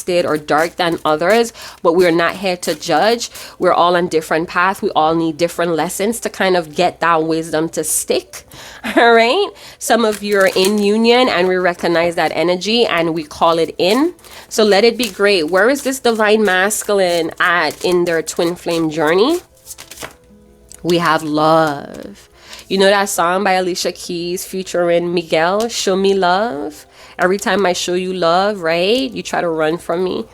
twisted or dark than others, but we're not here to judge. We're all on different paths. We all need different lessons to kind of get that wisdom to stick. All right. Some of you are in union and we recognize that energy and we call it in. So let it be great. Where is this divine masculine at in their twin flame journey? We have love. You know that song by Alicia Keys featuring Miguel, Show Me Love? Every time I show you love, right? You try to run from me.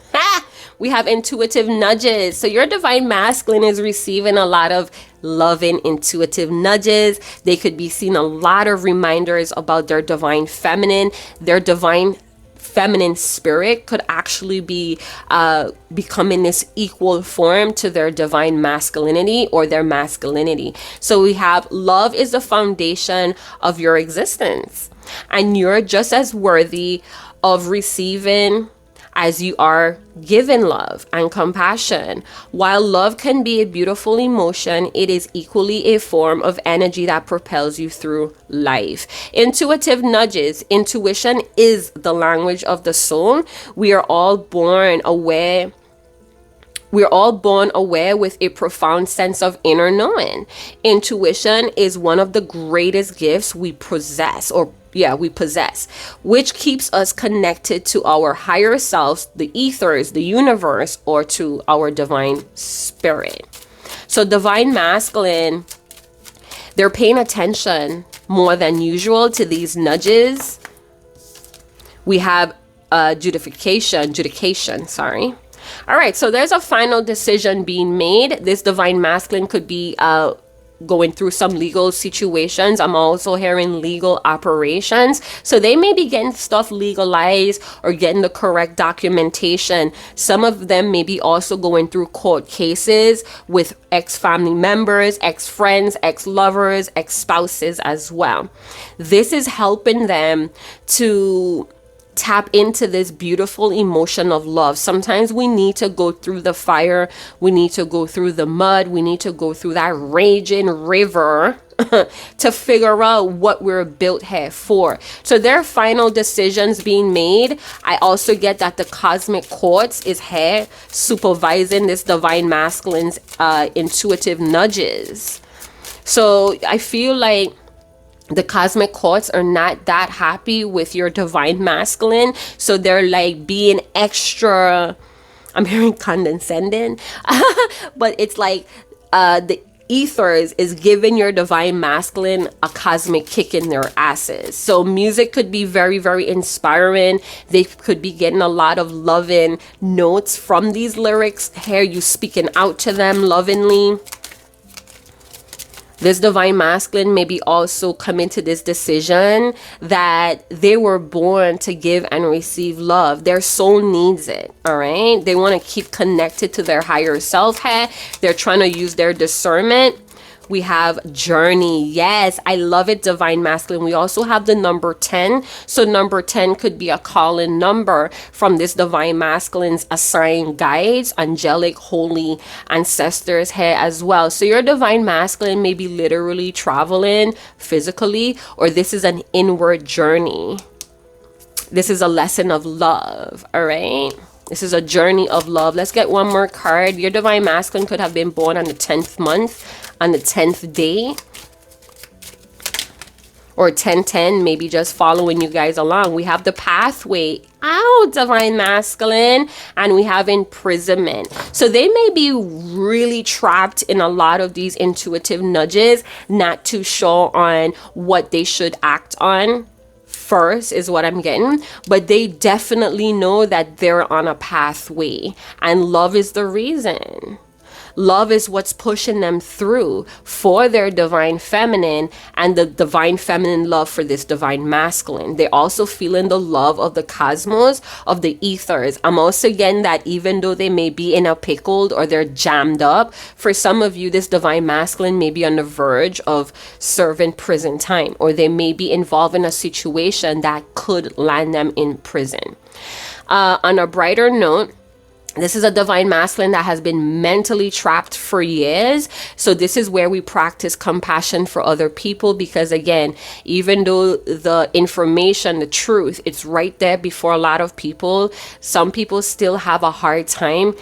We have intuitive nudges. So your divine masculine is receiving a lot of loving intuitive nudges. They could be seeing a lot of reminders about their divine feminine. Their divine feminine spirit could actually be becoming this equal form to their divine masculinity or their masculinity. So we have love is the foundation of your existence, and you're just as worthy of receiving as you are given love and compassion. While love can be a beautiful emotion, it is equally a form of energy that propels you through life. Intuitive nudges. Intuition is the language of the soul. We are all born aware. We're all born aware with a profound sense of inner knowing. Intuition is one of the greatest gifts we possess, which keeps us connected to our higher selves, the ethers, the universe, or to our divine spirit. So divine masculine, they're paying attention more than usual to these nudges. We have judication. All right, so there's a final decision being made. This divine masculine could be going through some legal situations. I'm also hearing legal operations. So they may be getting stuff legalized or getting the correct documentation. Some of them may be also going through court cases with ex-family members, ex-friends, ex-lovers, ex-spouses as well. This is helping them to tap into this beautiful emotion of love. Sometimes we need to go through the fire. We need to go through the mud. We need to go through that raging river to figure out what we're built here for. So there are final decisions being made. I also get that the cosmic courts is here supervising this divine masculine's intuitive nudges. So I feel like the cosmic courts are not that happy with your divine masculine. So they're like being extra, I'm hearing condescending, but it's like the ethers is giving your divine masculine a cosmic kick in their asses. So music could be very, very inspiring. They could be getting a lot of loving notes from these lyrics. Hear you speaking out to them lovingly. This divine masculine may be also coming to this decision that they were born to give and receive love. Their soul needs it, all right? They want to keep connected to their higher self. They're trying to use their discernment. We have journey. Yes, I love it, divine masculine. We also have the number 10. So number 10 could be a call-in number from this divine masculine's assigned guides, angelic, holy ancestors here as well. So your divine masculine may be literally traveling physically, or this is an inward journey. This is a lesson of love, all right? This is a journey of love. Let's get one more card. Your divine masculine could have been born on the 10th month, on the 10th day, or 1010, maybe just following you guys along. We have the pathway out, divine masculine, and we have imprisonment. So they may be really trapped in a lot of these intuitive nudges, not too sure on what they should act on first is what I'm getting, but they definitely know that they're on a pathway, and love is the reason. Love is what's pushing them through for their divine feminine and the divine feminine love for this divine masculine. They're also feeling the love of the cosmos, of the ethers. I'm also getting that even though they may be in a pickle or they're jammed up, for some of you, this divine masculine may be on the verge of serving prison time, or they may be involved in a situation that could land them in prison. On a brighter note, This is a divine masculine that has been mentally trapped for years. So this is where we practice compassion for other people, because again, even though the information, the truth, it's right there before a lot of people, some people still have a hard time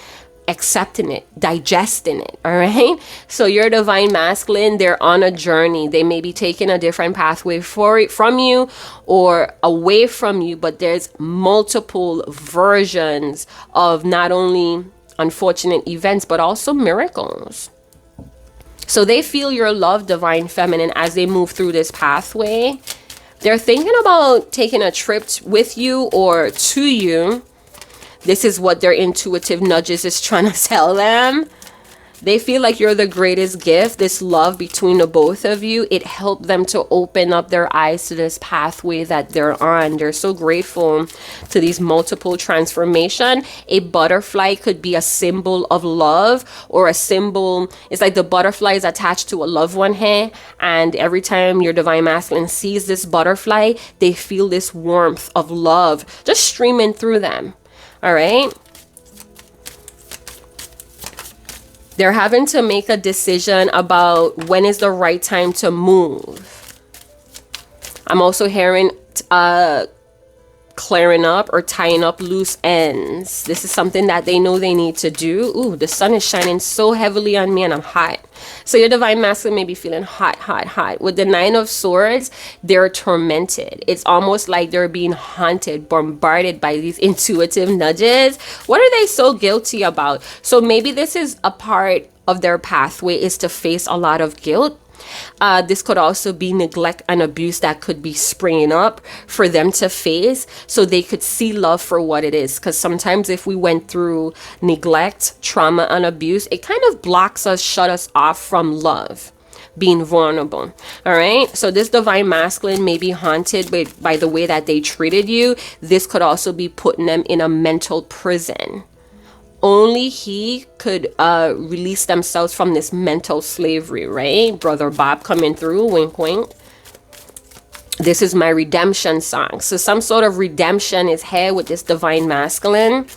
accepting it, digesting it. All right. So your divine masculine, they're on a journey. They may be taking a different pathway from you or away from you, but there's multiple versions of not only unfortunate events, but also miracles. So they feel your love, divine feminine, as they move through this pathway. They're thinking about taking a trip with you or to you. This is what their intuitive nudges is trying to tell them. They feel like you're the greatest gift. This love between the both of you, it helped them to open up their eyes to this pathway that they're on. They're so grateful to these multiple transformation. A butterfly could be a symbol of love, or a symbol. It's like the butterfly is attached to a loved one here. And every time your divine masculine sees this butterfly, they feel this warmth of love just streaming through them. All right. They're having to make a decision about when is the right time to move. I'm also hearing clearing up or tying up loose ends. This is something that they know they need to do. Ooh, the sun is shining so heavily on me and I'm hot. So your divine masculine may be feeling hot, hot, hot. With the 9 of Swords, they're tormented. It's almost like they're being haunted, bombarded by these intuitive nudges. What are they so guilty about? So maybe this is a part of their pathway, is to face a lot of guilt. This could also be neglect and abuse that could be springing up for them to face, so they could see love for what it is. Because sometimes if we went through neglect, trauma, and abuse, it kind of blocks us, shut us off from love, being vulnerable. All right. So this divine masculine may be haunted by the way that they treated you. This could also be putting them in a mental prison. Only he could release themselves from this mental slavery, right? Brother Bob coming through, wink, wink. This is my redemption song. So some sort of redemption is here with this divine masculine.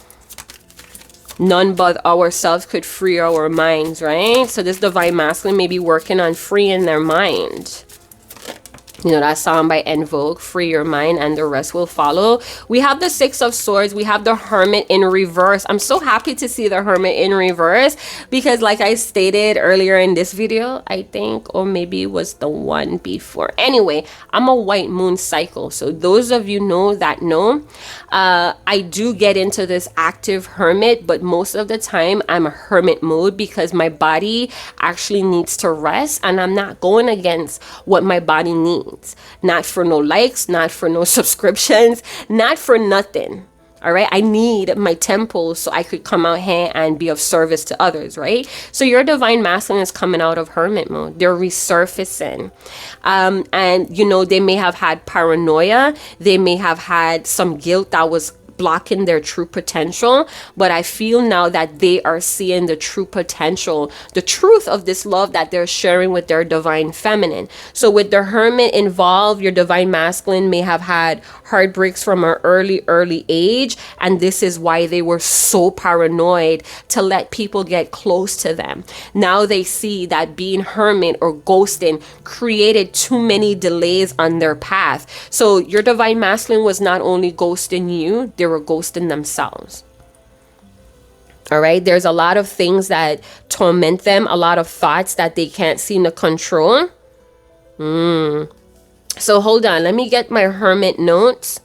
None but ourselves could free our minds, right? So this divine masculine may be working on freeing their mind. You know that song by En Vogue, free your mind and the rest will follow. We have the 6 of Swords. We have the Hermit in reverse. I'm so happy to see the Hermit in reverse because like I stated earlier in this video, I think, or maybe it was the one before. Anyway, I'm a white moon cycle. So those of you know, I do get into this active hermit, but most of the time I'm a hermit mode because my body actually needs to rest and I'm not going against what my body needs. Not for no likes, not for no subscriptions, not for nothing. All right. I need my temple so I could come out here and be of service to others. Right. So your divine masculine is coming out of hermit mode. They're resurfacing. And, you know, they may have had paranoia. They may have had some guilt that was blocking their true potential, but I feel now that they are seeing the true potential, the truth of this love that they're sharing with their divine feminine. So with the hermit involved, your divine masculine may have had heartbreaks from an early age, and this is why they were so paranoid to let people get close to them. Now they see that being hermit or ghosting created too many delays on their path. So your divine masculine was not only ghosting you, they were ghosting themselves. All right. There's a lot of things that torment them, a lot of thoughts that they can't seem to control. So hold on. Let me get my hermit notes.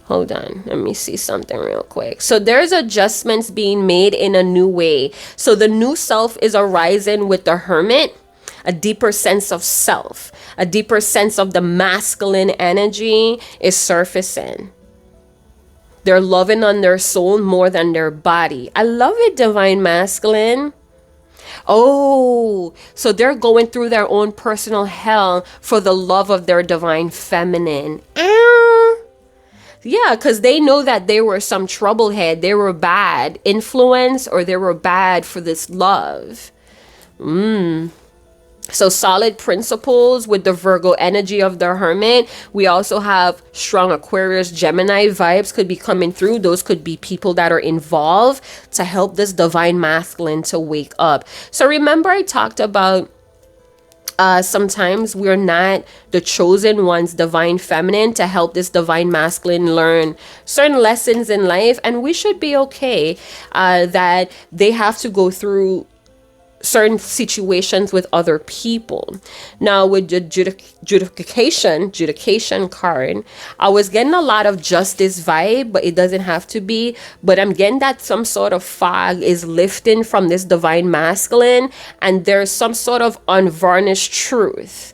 Hold on. Let me see something real quick. So there's adjustments being made in a new way. So the new self is arising with the hermit. A deeper sense of self, a deeper sense of the masculine energy is surfacing. They're loving on their soul more than their body. I love it, divine masculine. Oh, so they're going through their own personal hell for the love of their divine feminine. Yeah, because they know that they were some troublehead. They were bad influence or they were bad for this love. So solid principles with the Virgo energy of the Hermit. We also have strong Aquarius, Gemini vibes could be coming through. Those could be people that are involved to help this divine masculine to wake up. So remember I talked about sometimes we're not the chosen ones, divine feminine, to help this divine masculine learn certain lessons in life. And we should be okay that they have to go through certain situations with other people. Now with the judication card, I was getting a lot of justice vibe, but it doesn't have to be. But I'm getting that some sort of fog is lifting from this divine masculine, and there's some sort of unvarnished truth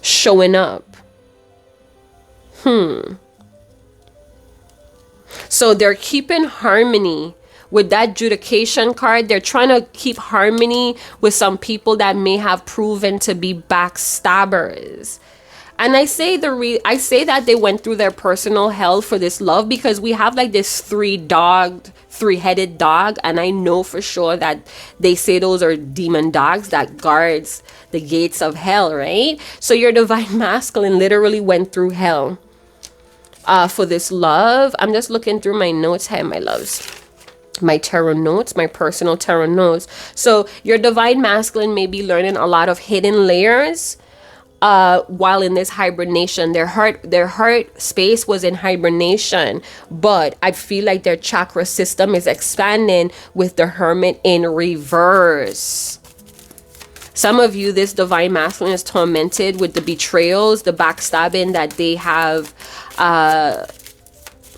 showing up. So they're keeping harmony. With that judication card, they're trying to keep harmony with some people that may have proven to be backstabbers. And I say that they went through their personal hell for this love because we have like this three-headed dog, and I know for sure that they say those are demon dogs that guards the gates of hell, right? So your divine masculine literally went through hell for this love. I'm just looking through my notes here, my loves. My tarot notes, my personal tarot notes. So your divine masculine may be learning a lot of hidden layers while in this hibernation. Their heart space was in hibernation, but I feel like their chakra system is expanding with the Hermit in reverse. Some of you, this divine masculine is tormented with the betrayals, the backstabbing that they have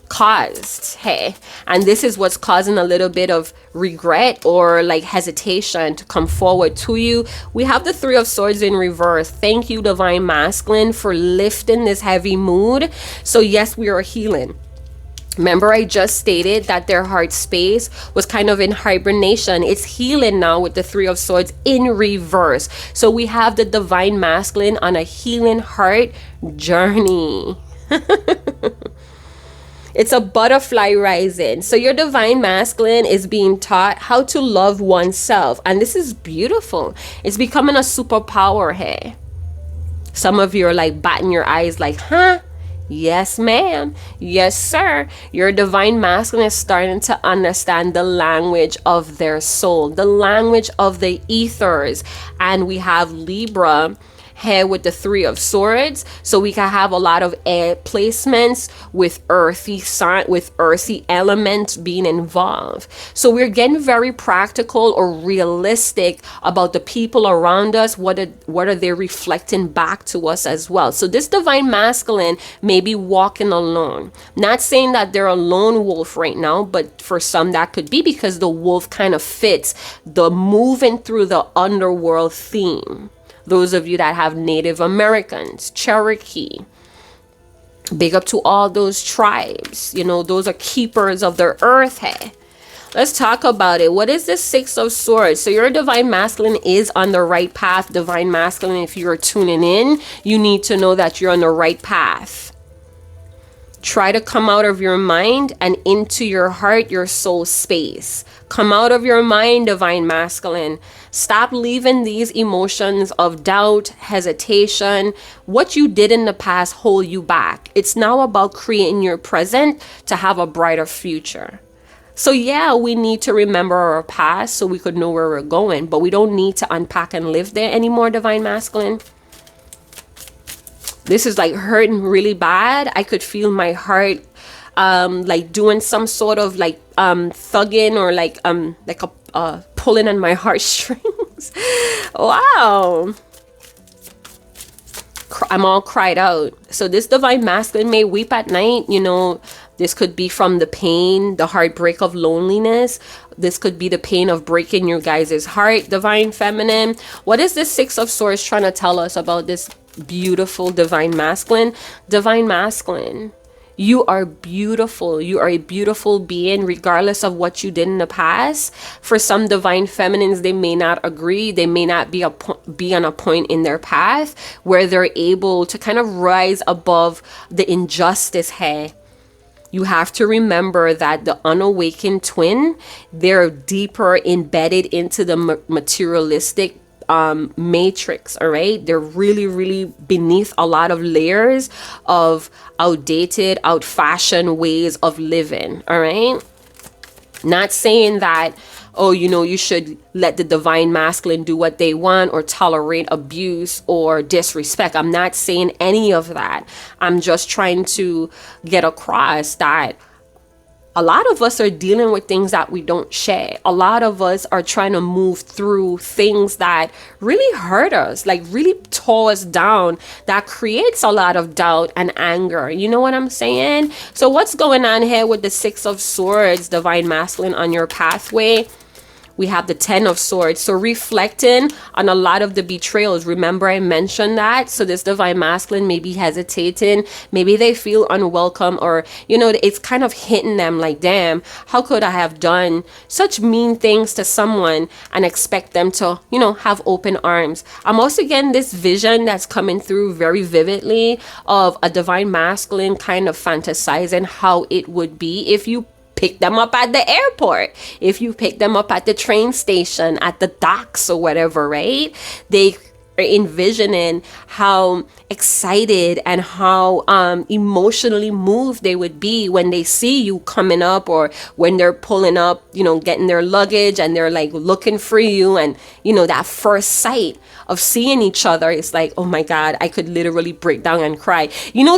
caused. Hey, and this is what's causing a little bit of regret or like hesitation to come forward to you. We have the Three of Swords in reverse. Thank you, divine masculine, for lifting this heavy mood. So yes, we are healing. Remember, I just stated that their heart space was kind of in hibernation. It's healing now with the Three of Swords in reverse. So we have the divine masculine on a healing heart journey. It's a butterfly rising. So your divine masculine is being taught how to love oneself. And this is beautiful. It's becoming a superpower here. Some of you are like batting your eyes like, huh? Yes, ma'am. Yes, sir. Your divine masculine is starting to understand the language of their soul, the language of the ethers. And we have Libra here with the Three of Swords, so we can have a lot of air placements with earthy elements being involved. So we're getting very practical or realistic about the people around us. What are they reflecting back to us as well? So this divine masculine may be walking alone. Not saying that they're a lone wolf right now, but for some that could be, because the wolf kind of fits the moving through the underworld theme. Those of you that have Native Americans, Cherokee, big up to all those tribes. You know, those are keepers of the earth. Hey, let's talk about it. What is this Six of Swords? So your divine masculine is on the right path. Divine masculine, if you're tuning in, you need to know that you're on the right path. Try to come out of your mind and into your heart, your soul space. Come out of your mind, divine masculine. Stop leaving these emotions of doubt, hesitation, what you did in the past hold you back. It's now about creating your present to have a brighter future. So yeah, we need to remember our past so we could know where we're going, but we don't need to unpack and live there anymore, divine masculine. This is like hurting really bad. I could feel my heart like doing some sort of like thugging or like a pulling on my heartstrings. Wow. I'm all cried out. So this divine masculine may weep at night. You know, this could be from the pain, the heartbreak of loneliness. This could be the pain of breaking your guys' heart, divine feminine. What is this Six of Swords trying to tell us about this beautiful divine masculine? Divine masculine, you are beautiful. You are a beautiful being regardless of what you did in the past. For some divine feminines, they may not agree. They may not be on a point in their path where they're able to kind of rise above the injustice here. You have to remember that the unawakened twin, they're deeper embedded into the materialistic matrix. All right, they're really beneath a lot of layers of outdated, out-fashioned ways of living. All right, not saying that, oh, you should let the divine masculine do what they want or tolerate abuse or disrespect. I'm not saying any of that. I'm just trying to get across that a lot of us are dealing with things that we don't share. A lot of us are trying to move through things that really hurt us, like really tore us down, that creates a lot of doubt and anger. You know what I'm saying? So what's going on here with the Six of Swords, divine masculine, on your pathway? We have the Ten of Swords. So reflecting on a lot of the betrayals. Remember I mentioned that? So this divine masculine may be hesitating. Maybe they feel unwelcome, or, it's kind of hitting them like, damn, how could I have done such mean things to someone and expect them to, have open arms? I'm also getting this vision that's coming through very vividly of a divine masculine kind of fantasizing how it would be if you pick them up at the airport, if you pick them up at the train station, at the docks or whatever, right? They are envisioning how excited and how emotionally moved they would be when they see you coming up, or when they're pulling up, getting their luggage and they're like looking for you, and that first sight of seeing each other, it's like, oh my God, I could literally break down and cry.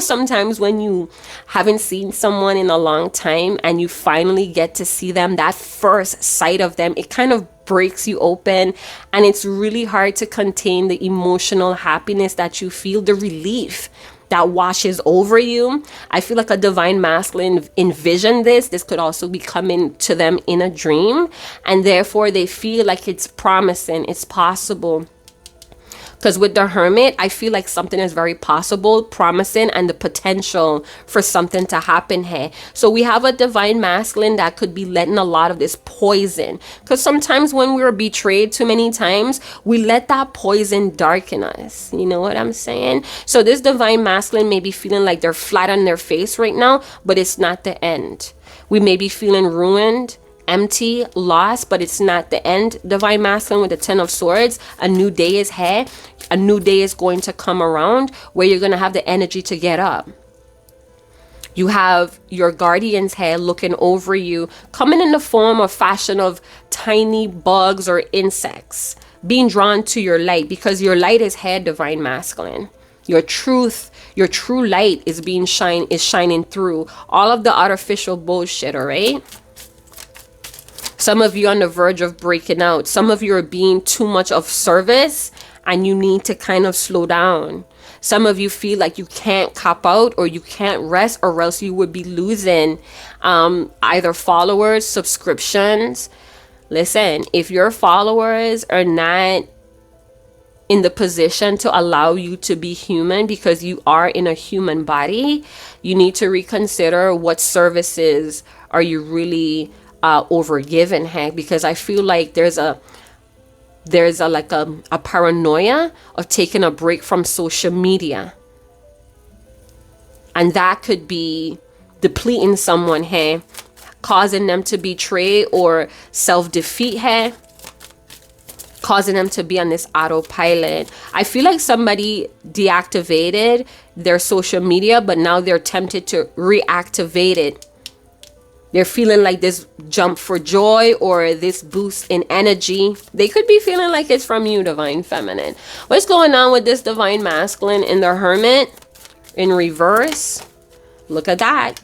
Sometimes when you haven't seen someone in a long time and you finally get to see them, that first sight of them, it kind of breaks you open, and it's really hard to contain the emotional happiness that you feel, the relief that washes over you. I feel like a divine masculine envisioned this. This could also be coming to them in a dream, and therefore they feel like it's promising, it's possible. Because with the Hermit, I feel like something is very possible, promising, and the potential for something to happen here. So we have a divine masculine that could be letting a lot of this poison. Because sometimes when we're betrayed too many times, we let that poison darken us. You know what I'm saying? So this divine masculine may be feeling like they're flat on their face right now, but it's not the end. We may be feeling ruined, empty, lost, but it's not the end. Divine masculine with the Ten of Swords, a new day is here. A new day is going to come around where you're going to have the energy to get up. You have your guardians here looking over you, coming in the form of fashion of tiny bugs or insects, being drawn to your light, because your light is here, divine masculine. Your truth, your true light is shining through all of the artificial bullshit, all right? Some of you on the verge of breaking out. Some of you are being too much of service and you need to kind of slow down. Some of you feel like you can't cop out or you can't rest, or else you would be losing either followers, subscriptions. Listen, if your followers are not in the position to allow you to be human, because you are in a human body, you need to reconsider what services are you really overgiven, heck, because I feel like there's a paranoia of taking a break from social media, and that could be depleting someone here, causing them to betray or self-defeat here, causing them to be on this autopilot. I feel like somebody deactivated their social media, but now they're tempted to reactivate it. They're feeling like this jump for joy or this boost in energy. They could be feeling like it's from you, divine feminine. What's going on with this divine masculine in the Hermit in reverse? Look at that.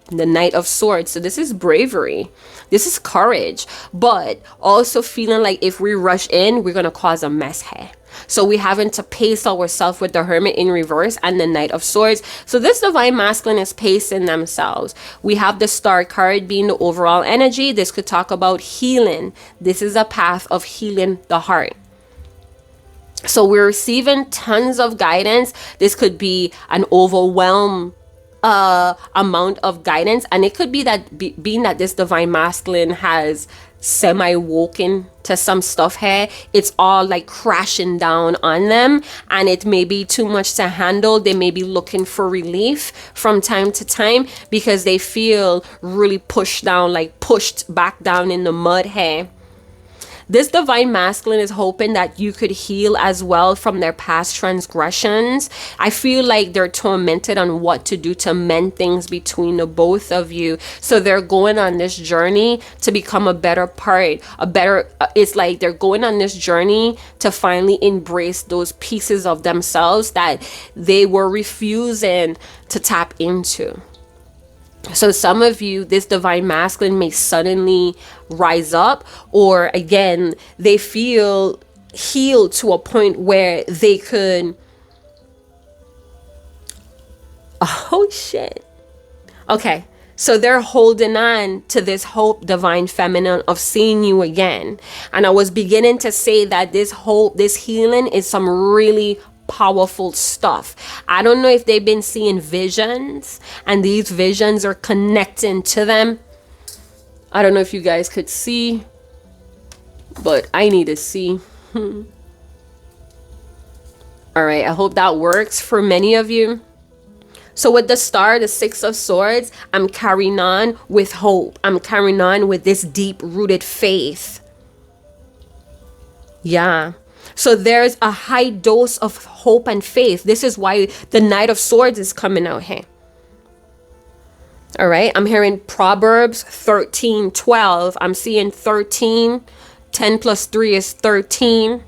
The Knight of Swords. So this is bravery. This is courage. But also feeling like if we rush in, we're going to cause a mess here. So we having to pace ourselves with the Hermit in reverse and the Knight of Swords. So this divine masculine is pacing themselves. We have the Star card being the overall energy. This could talk about healing. This is a path of healing the heart. So we're receiving tons of guidance. This could be an overwhelm amount of guidance, and it could be that being that this divine masculine has semi-woken to some stuff here, it's all like crashing down on them, and it may be too much to handle. They may be looking for relief from time to time because they feel really pushed down, like pushed back down in the mud here. This divine masculine is hoping that you could heal as well from their past transgressions. I feel like they're tormented on what to do to mend things between the both of you. So they're going on this journey to become a better part, it's like they're going on this journey to finally embrace those pieces of themselves that they were refusing to tap into. So some of you, this divine masculine may suddenly rise up, or again, they feel healed to a point where they could, oh shit. Okay. So they're holding on to this hope, divine feminine, of seeing you again. And I was beginning to say that this hope, this healing is some really powerful stuff. I don't know if they've been seeing visions and these visions are connecting to them. I don't know if you guys could see, but I need to see. All right, I hope that works for many of you. So with the star, the 6 of swords, I'm carrying on with hope. I'm carrying on with this deep rooted faith. Yeah. So there's a high dose of hope and faith. This is why the Knight of Swords is coming out here. All right. I'm hearing Proverbs 13:12. I'm seeing 13. 10 plus 3 is 13.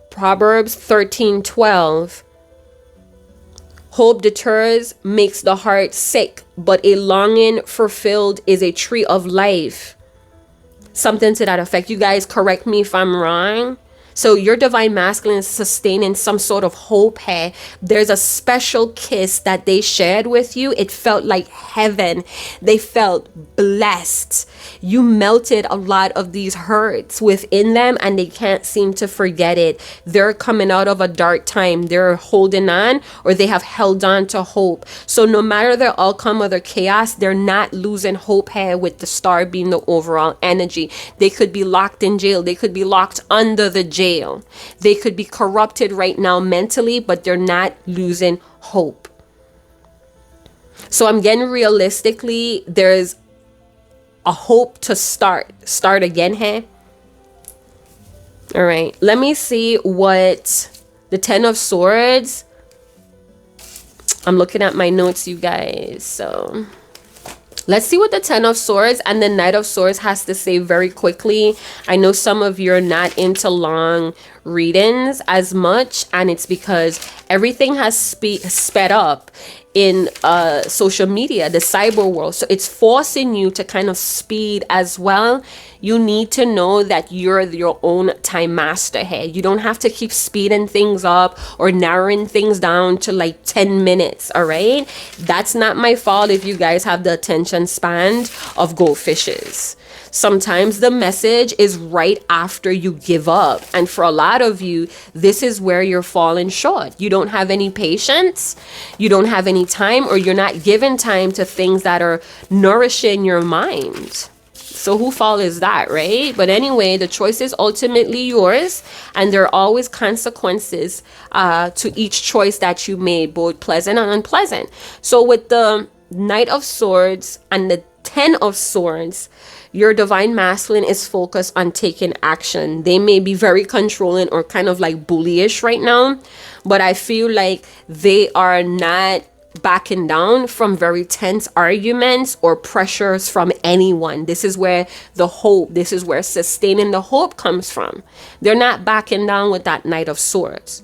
Proverbs 13:12. Hope deters, makes the heart sick, but a longing fulfilled is a tree of life. Something to that effect. You guys correct me if I'm wrong. So your divine masculine is sustaining some sort of hope here. There's a special kiss that they shared with you. It felt like heaven. They felt blessed. You melted a lot of these hurts within them and they can't seem to forget it. They're coming out of a dark time. They're holding on, or they have held on to hope. So no matter the outcome of the chaos, they're not losing hope here, with the star being the overall energy. They could be locked in jail. They could be locked under the jail. They could be corrupted right now mentally, but they're not losing hope. So I'm getting, realistically, there's a hope to start again here. All right, let me see what the 10 of Swords. I'm looking at my notes, you guys. So let's see what the 10 of Swords and the Knight of Swords has to say very quickly. I know some of you are not into long readings as much, and it's because everything has sped up in social media, the cyber world. So it's forcing you to kind of speed as well. You need to know that you're your own time master here. You don't have to keep speeding things up or narrowing things down to like 10 minutes. All right. That's not my fault if you guys have the attention span of goldfishes. Sometimes the message is right after you give up. And for a lot of you, this is where you're falling short. You don't have any patience, you don't have any time, or you're not giving time to things that are nourishing your mind. So who fault is that, right? But anyway, the choice is ultimately yours, and there are always consequences to each choice that you made, both pleasant and unpleasant. So with the Knight of Swords and the 10 of Swords, your divine masculine is focused on taking action. They may be very controlling or kind of like bullyish right now, but I feel like they are not backing down from very tense arguments or pressures from anyone. This is where the hope, this is where sustaining the hope comes from. They're not backing down with that Knight of Swords.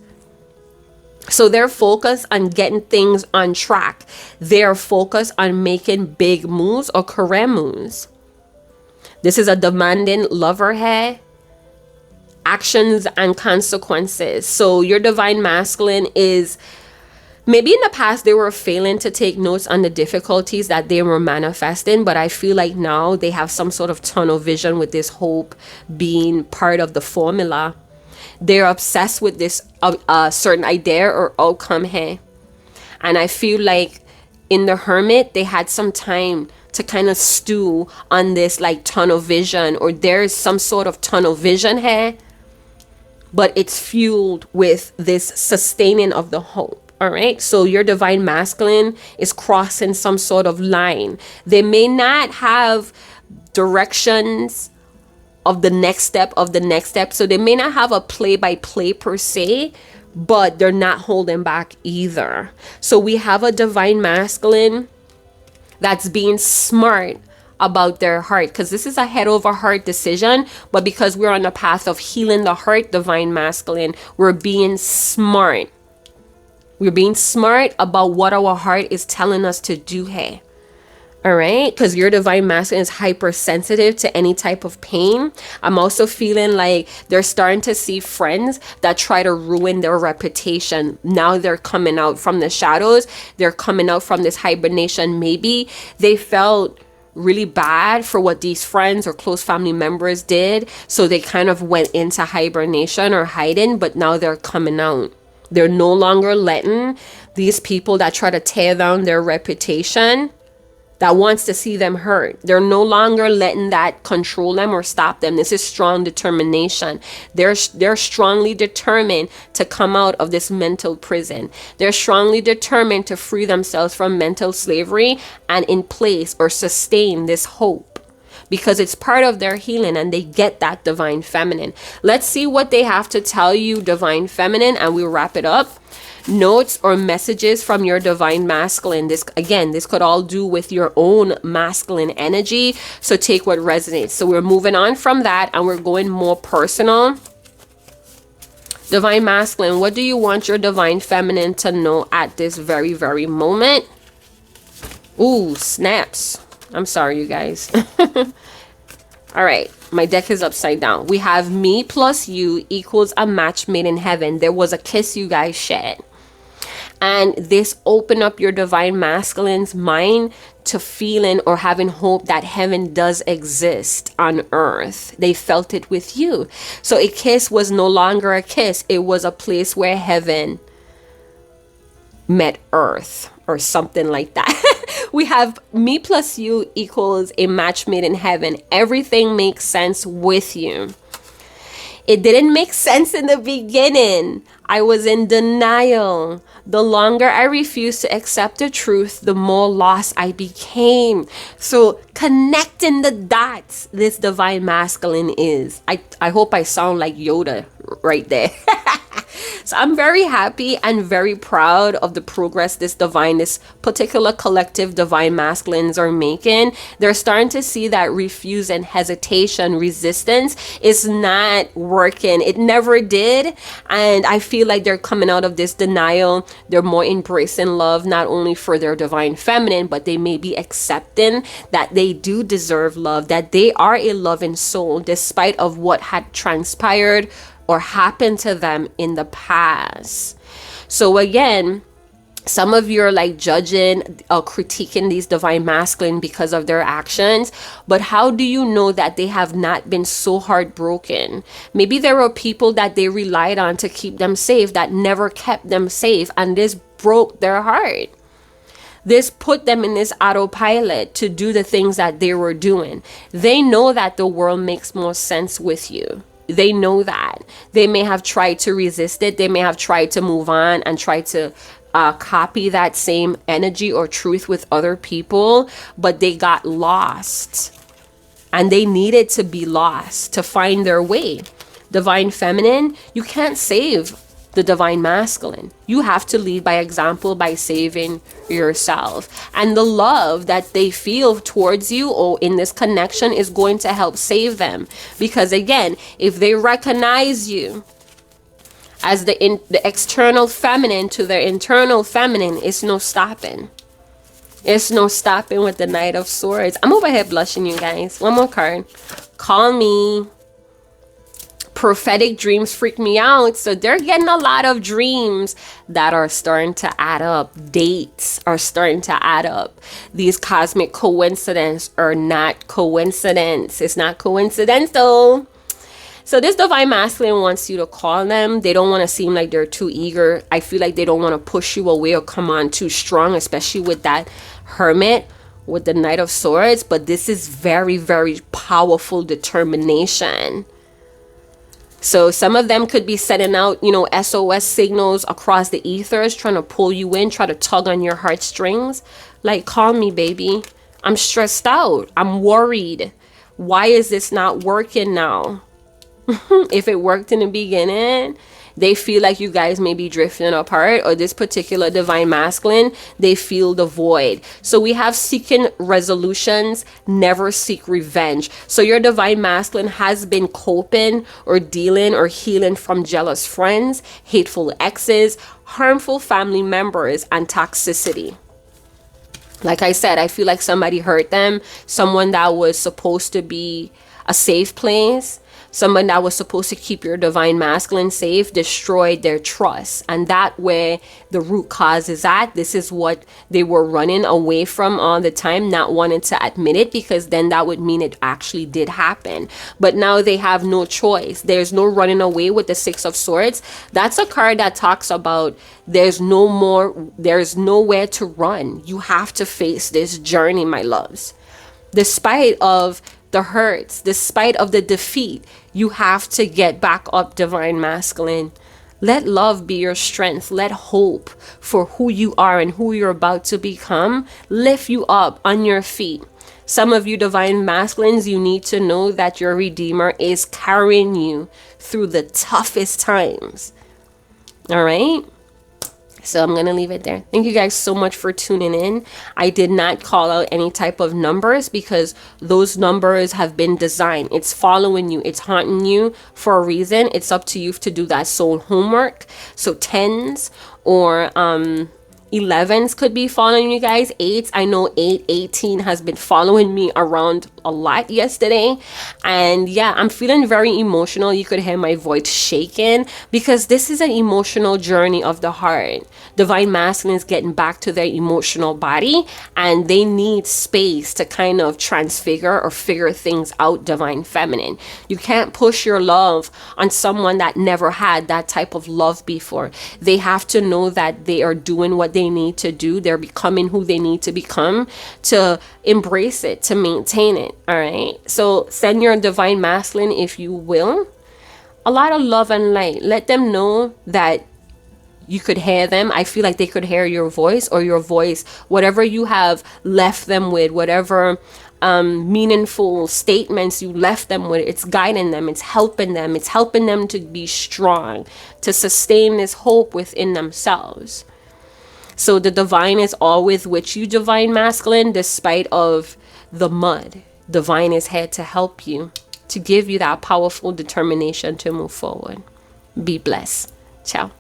So they're focused on getting things on track. They're focused on making big moves or career moves. This is a demanding lover here. Actions and consequences. So your divine masculine is, maybe in the past they were failing to take notes on the difficulties that they were manifesting, but I feel like now they have some sort of tunnel vision with this hope being part of the formula. They're obsessed with this certain idea or outcome here. And I feel like in the Hermit, they had some time to kind of stew on this like tunnel vision, or there's some sort of tunnel vision here, but it's fueled with this sustaining of the hope. All right. So your divine masculine is crossing some sort of line. They may not have directions of the next step of the next step. So they may not have a play by play per se, but they're not holding back either. So we have a divine masculine that's being smart about their heart, because this is a head over heart decision. But because we're on the path of healing the heart, divine masculine, we're being smart. We're being smart about what our heart is telling us to do here. All right, because your divine masculine is hypersensitive to any type of pain. I'm also feeling like they're starting to see friends that try to ruin their reputation. Now they're coming out from the shadows. They're coming out from this hibernation. Maybe they felt really bad for what these friends or close family members did. So they kind of went into hibernation or hiding, but now they're coming out. They're no longer letting these people that try to tear down their reputation, that wants to see them hurt, they're no longer letting that control them or stop them. This is strong determination. They're strongly determined to come out of this mental prison. They're strongly determined to free themselves from mental slavery and in place or sustain this hope, because it's part of their healing and they get that divine feminine. Let's see what they have to tell you, divine feminine, and we'll wrap it up. Notes or messages from your divine masculine. This could all do with your own masculine energy. So take what resonates. So we're moving on from that and we're going more personal. Divine masculine, what do you want your divine feminine to know at this very, very moment? Ooh, snaps. I'm sorry, you guys. All right, my deck is upside down. We have me plus you equals a match made in heaven. There was a kiss you guys shared. And this opened up your divine masculine's mind to feeling or having hope that heaven does exist on earth. They felt it with you. So a kiss was no longer a kiss. It was a place where heaven met earth or something like that. We have me plus you equals a match made in heaven. Everything makes sense with you. It didn't make sense in the beginning. I was in denial. The longer I refused to accept the truth, the more lost I became. So connecting the dots, this divine masculine is. I hope I sound like Yoda right there. So I'm very happy and very proud of the progress this particular collective divine masculines are making. They're starting to see that refuse and hesitation, resistance is not working. It never did. And I feel like they're coming out of this denial. They're more embracing love, not only for their divine feminine, but they may be accepting that they do deserve love, that they are a loving soul, despite of what had transpired or happened to them in the past. So again, some of you are like judging or critiquing these divine masculine because of their actions. But how do you know that they have not been so heartbroken? Maybe there were people that they relied on to keep them safe that never kept them safe, and this broke their heart. This put them in this autopilot to do the things that they were doing. They know that the world makes more sense with you. They know that. They may have tried to resist it. They may have tried to move on and try to copy that same energy or truth with other people, but they got lost. And they needed to be lost to find their way. Divine feminine, you can't save the divine masculine. You have to lead by example by saving yourself. And the love that they feel towards you or in this connection is going to help save them. Because again, if they recognize you as the external feminine to their internal feminine, it's no stopping. It's no stopping with the Knight of Swords. I'm over here blushing, you guys. One more card. Call me. Prophetic dreams freak me out. So they're getting a lot of dreams that are starting to add up. Dates are starting to add up. These cosmic coincidences are not coincidence. It's not coincidental. So this divine masculine wants you to call them. They don't want to seem like they're too eager. I feel like they don't want to push you away or come on too strong, especially with that Hermit, with the Knight of Swords. But this is very, very powerful determination. So some of them could be sending out, SOS signals across the ethers, trying to pull you in, try to tug on your heartstrings. Like, call me, baby. I'm stressed out. I'm worried. Why is this not working now? If it worked in the beginning, they feel like you guys may be drifting apart, or this particular divine masculine, they feel the void. So we have seeking resolutions, never seek revenge. So your divine masculine has been coping or dealing or healing from jealous friends, hateful exes, harmful family members, and toxicity. Like I said, I feel like somebody hurt them, someone that was supposed to be a safe place, someone that was supposed to keep your divine masculine safe, destroyed their trust. And that where the root cause is at. This is what they were running away from all the time, not wanting to admit it, because then that would mean it actually did happen. But now they have no choice. There's no running away with the Six of Swords. That's a card that talks about there's nowhere to run. You have to face this journey, my loves. Despite of the hurts, despite of the defeat, you have to get back up, divine masculine. Let love be your strength. Let hope for who you are and who you're about to become lift you up on your feet. Some of you divine masculines, you need to know that your Redeemer is carrying you through the toughest times. All right? So I'm going to leave it there. Thank you guys so much for tuning in. I did not call out any type of numbers because those numbers have been designed. It's following you. It's haunting you for a reason. It's up to you to do that soul homework. So 10s or 11s could be following you guys. 8s, I know 18 has been following me around a lot yesterday. And yeah, I'm feeling very emotional. You could hear my voice shaking because this is an emotional journey of the heart. Divine masculine is getting back to their emotional body, and they need space to kind of transfigure or figure things out, divine feminine. You can't push your love on someone that never had that type of love before. They have to know that they are doing what they need to do. They're becoming who they need to become to embrace it, to maintain it. All right. So send your divine masculine, if you will, a lot of love and light. Let them know that you could hear them. I feel like they could hear your voice, or your voice, whatever you have left them with, whatever meaningful statements you left them with, it's guiding them, it's helping them to be strong, to sustain this hope within themselves. So the divine is always with you, divine masculine, despite of the mud. Divine is here to help you, to give you that powerful determination to move forward. Be blessed. Ciao.